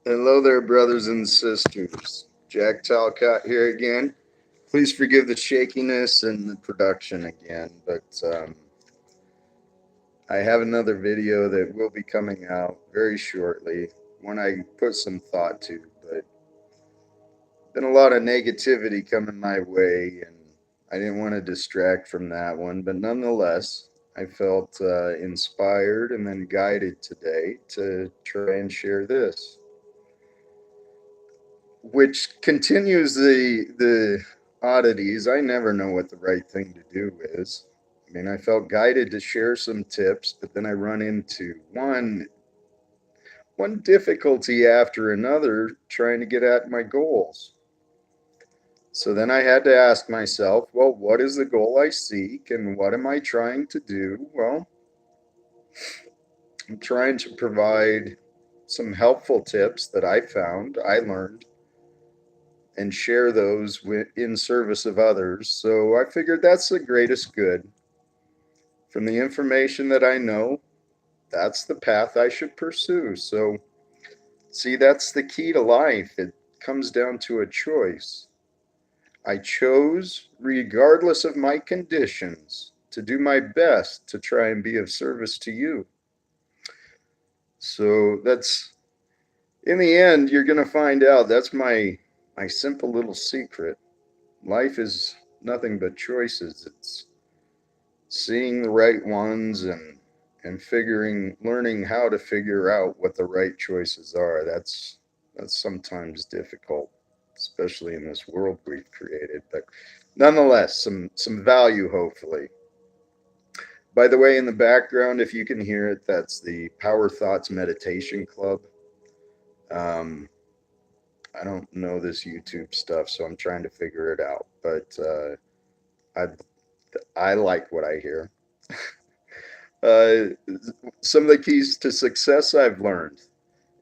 Hello there, brothers and sisters. Jack Talcott here again. Please forgive the shakiness and the production again, but I have another video that will be coming out very shortly, one I put some thought to, but been a lot of negativity coming my way, and I didn't want to distract from that one, but nonetheless, I felt inspired and then guided today to try and share this, which continues the oddities. I never know what the right thing to do is. I mean, I felt guided to share some tips, but then I run into one difficulty after another trying to get at my goals. So then I had to ask myself, well, what is the goal I seek and what am I trying to do? Well, I'm trying to provide some helpful tips that I found, I learned, and share those in service of others. So I figured that's the greatest good. From the information that I know, that's the path I should pursue. So, see, that's the key to life. It comes down to a choice. I chose, regardless of my conditions, to do my best to try and be of service to you. So that's, in the end, you're going to find out that's my simple little secret. Life is nothing but choices. It's seeing the right ones and learning how to figure out what the right choices are. That's sometimes difficult, especially in this world we've created. But nonetheless, some value, hopefully. By the way, in the background, if you can hear it, that's the Power Thoughts Meditation Club. I don't know this YouTube stuff, so I'm trying to figure it out. But I like what I hear. Uh, some of the keys to success I've learned.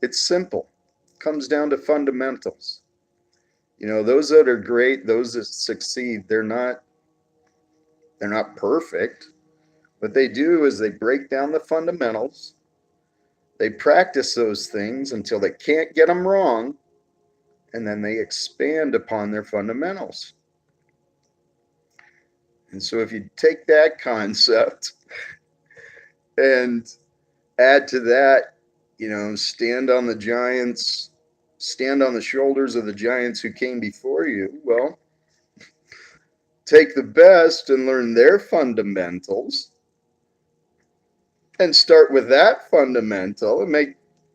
It's simple. It comes down to fundamentals. You know, those that are great, those that succeed, they're not perfect. What they do is they break down the fundamentals. They practice those things until they can't get them wrong, and then they expand upon their fundamentals. And so if you take that concept and add to that, you know, stand on the shoulders of the giants who came before you. Well, take the best and learn their fundamentals and start with that fundamental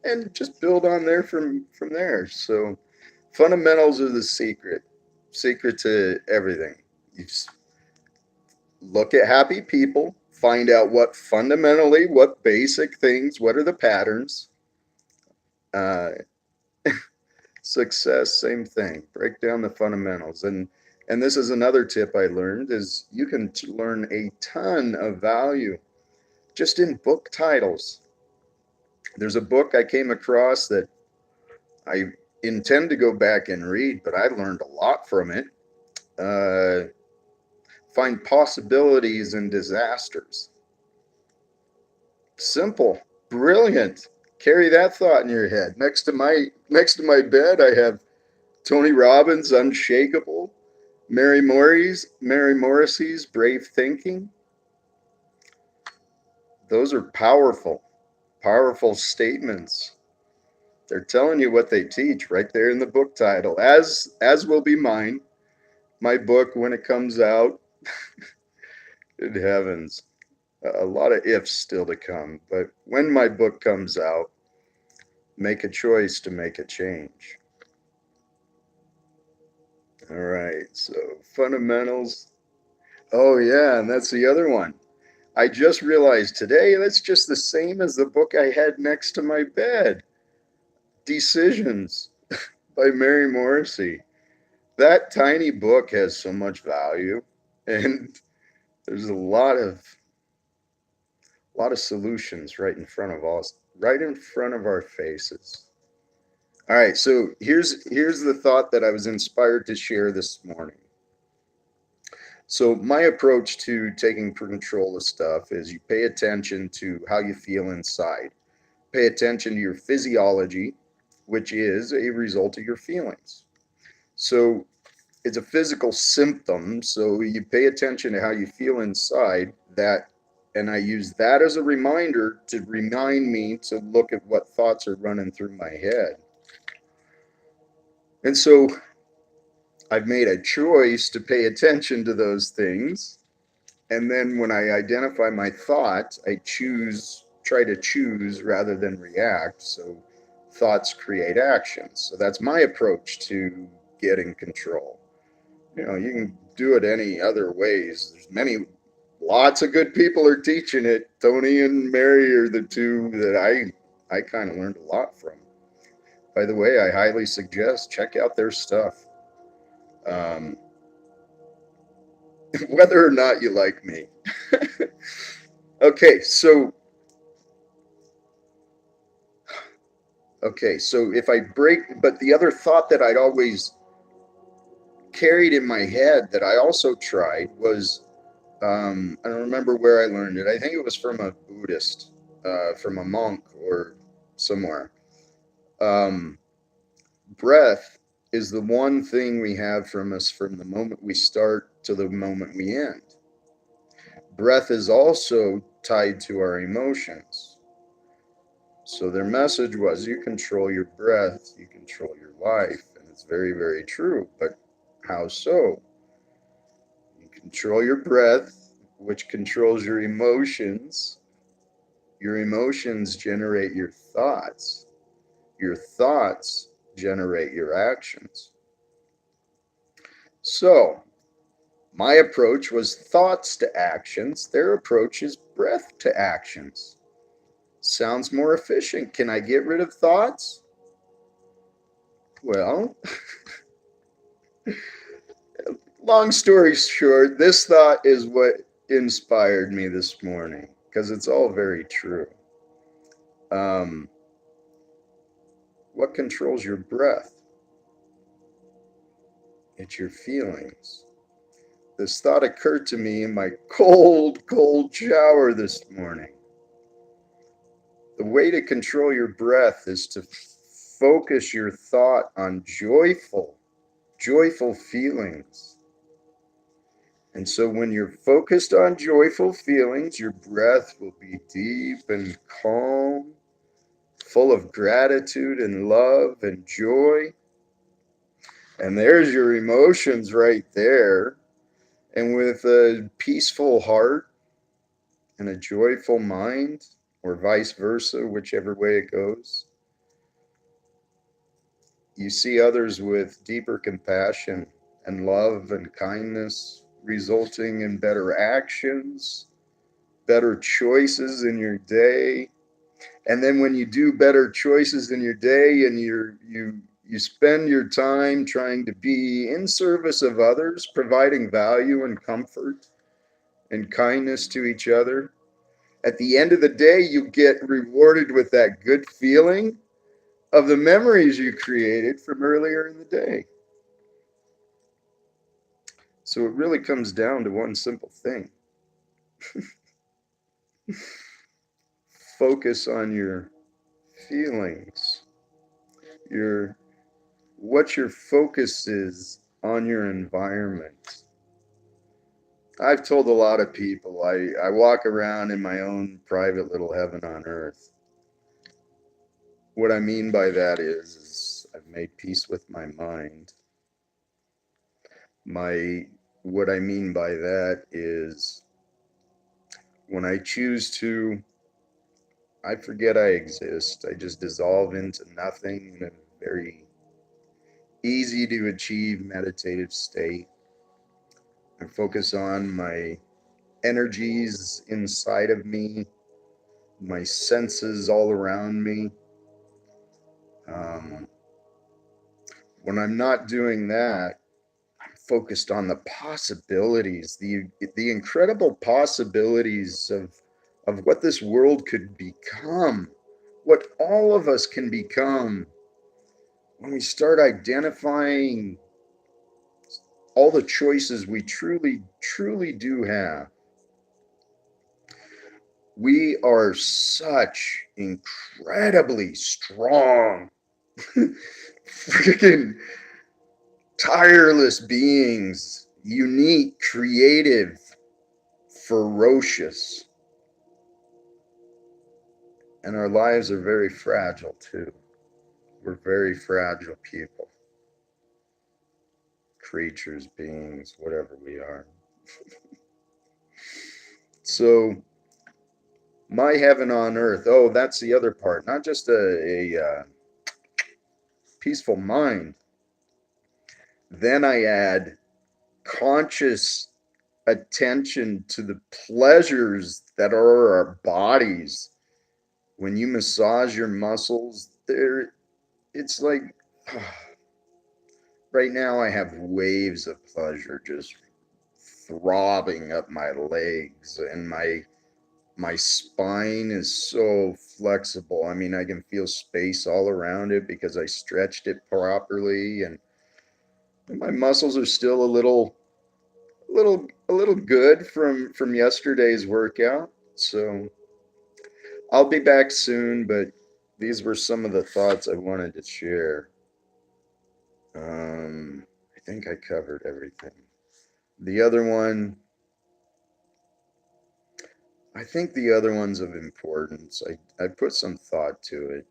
and just build on there from there. So fundamentals are the secret to everything. You just look at happy people, find out what basic things, what are the patterns. Uh, Success, same thing. Break down the fundamentals. And this is another tip I learned is you can learn a ton of value just in book titles. There's a book I came across that I intend to go back and read, but I learned a lot from it. Uh, Find possibilities in disasters. Simple, brilliant. Carry that thought in your head. Next to my bed, I have Tony Robbins' Unshakable, Mary Morrissey's Brave Thinking. Those are powerful statements. They're telling you what they teach right there in the book title, as will be mine. My book when it comes out. Good heavens. A lot of ifs still to come, but when my book comes out, make a choice to make a change. All right, so fundamentals. Oh, yeah, and that's the other one. I just realized today that's just the same as the book I had next to my bed, Decisions by Mary Morrissey. That tiny book has so much value, and there's a lot of solutions right in front of us, right in front of our faces. All right, so here's the thought that I was inspired to share this morning. So my approach to taking control of stuff is you pay attention to how you feel inside. pay attention to your physiology, which is a result of your feelings. So it's a physical symptom. So you pay attention to how you feel inside that. And I use that as a reminder to remind me to look at what thoughts are running through my head. And so I've made a choice to pay attention to those things. And then when I identify my thought, I try to choose rather than react. So thoughts create actions. So that's my approach to getting control. You can do it any other ways. Lots of good people are teaching it. Tony and Mary are the two that I kind of learned a lot from. By the way, I highly suggest check out their stuff. Um, whether or not you like me. Okay, so if I break, but the other thought that I'd always carried in my head that I also tried was, I don't remember where I learned it. I think it was from a Buddhist, from a monk or somewhere. Um, Breath is the one thing we have from us from the moment we start to the moment we end. Breath is also tied to our emotions. So their message was, you control your breath, you control your life. And it's very, very true. But how so? You control your breath, which controls your emotions. Your emotions generate your thoughts. Your thoughts generate your actions. So my approach was thoughts to actions. Their approach is breath to actions. Sounds more efficient. Can I get rid of thoughts? Well, long story short, this thought is what inspired me this morning because it's all very true. Um, what controls your breath? It's your feelings. This thought occurred to me in my cold, cold shower this morning. The way to control your breath is to focus your thought on joyful feelings. And so when you're focused on joyful feelings, your breath will be deep and calm, full of gratitude and love and joy. And there's your emotions right there. And with a peaceful heart and a joyful mind, or vice versa, whichever way it goes, you see others with deeper compassion and love and kindness, resulting in better actions, better choices in your day. And then when you do better choices in your day and you spend your time trying to be in service of others, providing value and comfort and kindness to each other, at the end of the day, you get rewarded with that good feeling of the memories you created from earlier in the day. So it really comes down to one simple thing. Focus on your feelings. What your focus is on your environment. I've told a lot of people I walk around in my own private little heaven on earth. What I mean by that is I've made peace with my mind. What I mean by that is when I choose to, I forget I exist. I just dissolve into nothing in a very easy to achieve meditative state. I focus on my energies inside of me, my senses all around me. Um, when I'm not doing that, I'm focused on the possibilities, the incredible possibilities of what this world could become, what all of us can become when we start identifying all the choices we truly, truly do have. We are such incredibly strong, freaking tireless beings, unique, creative, ferocious. And our lives are very fragile too. We're very fragile people, creatures, beings, whatever we are. So, my heaven on earth. Oh, that's the other part. Not just a peaceful mind. Then I add conscious attention to the pleasures that are our bodies. When you massage your muscles, there, it's like right now I have waves of pleasure just throbbing up my legs, and my spine is so flexible. I mean, I can feel space all around it because I stretched it properly, and my muscles are still a little good from yesterday's workout. So I'll be back soon, but these were some of the thoughts I wanted to share. I think I covered everything. The other one, I think the other one's of importance. I put some thought to it.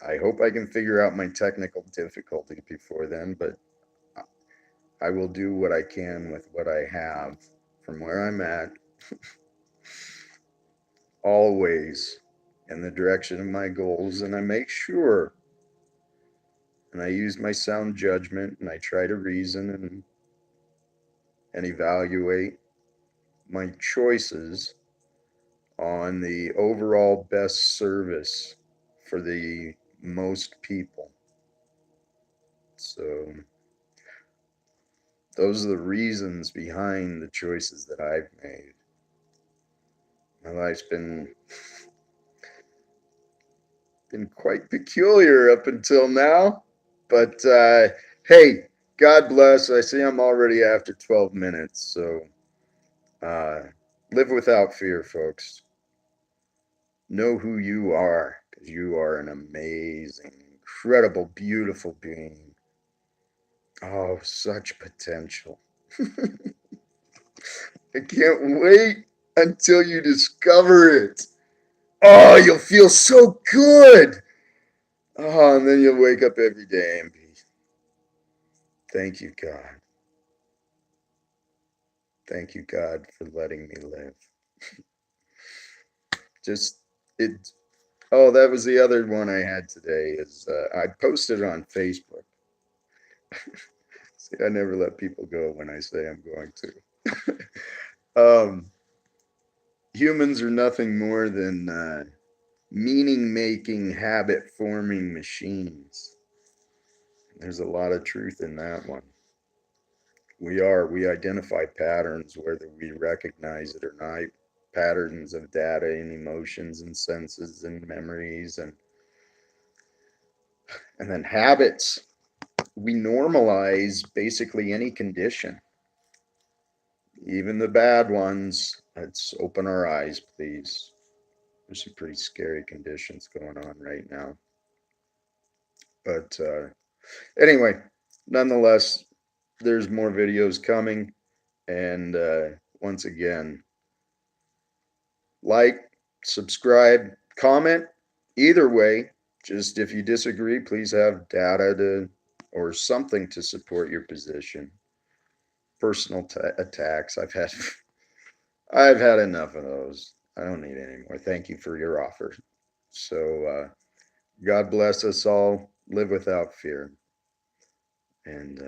I hope I can figure out my technical difficulty before then, but I will do what I can with what I have from where I'm at, always in the direction of my goals. And I make sure, and I use my sound judgment, and I try to reason and evaluate my choices on the overall best service for the most people. So those are the reasons behind the choices that I've made. My life's been quite peculiar up until now, but hey, God bless. I see I'm already after 12 minutes, so uh, live without fear, folks. Know who you are, because you are an amazing, incredible, beautiful being. Oh, such potential. I can't wait until you discover it. Oh, you'll feel so good. Oh, and then you'll wake up every day and be, thank you, God. Thank you, God, for letting me live. Just, it, oh, that was the other one I had today is I posted on Facebook. See, I never let people go when I say I'm going to. Humans are nothing more than meaning making, habit forming machines. There's a lot of truth in that one. We identify patterns, whether we recognize it or not, patterns of data and emotions and senses and memories and then habits. We normalize basically any condition, even the bad ones. Let's open our eyes, please. There's some pretty scary conditions going on right now. But anyway, nonetheless, there's more videos coming. And once again, like, subscribe, comment. Either way, just if you disagree, please have data to or something to support your position. Personal attacks, I've had enough of those. I don't need any more. Thank you for your offer. So God bless us all. Live without fear. And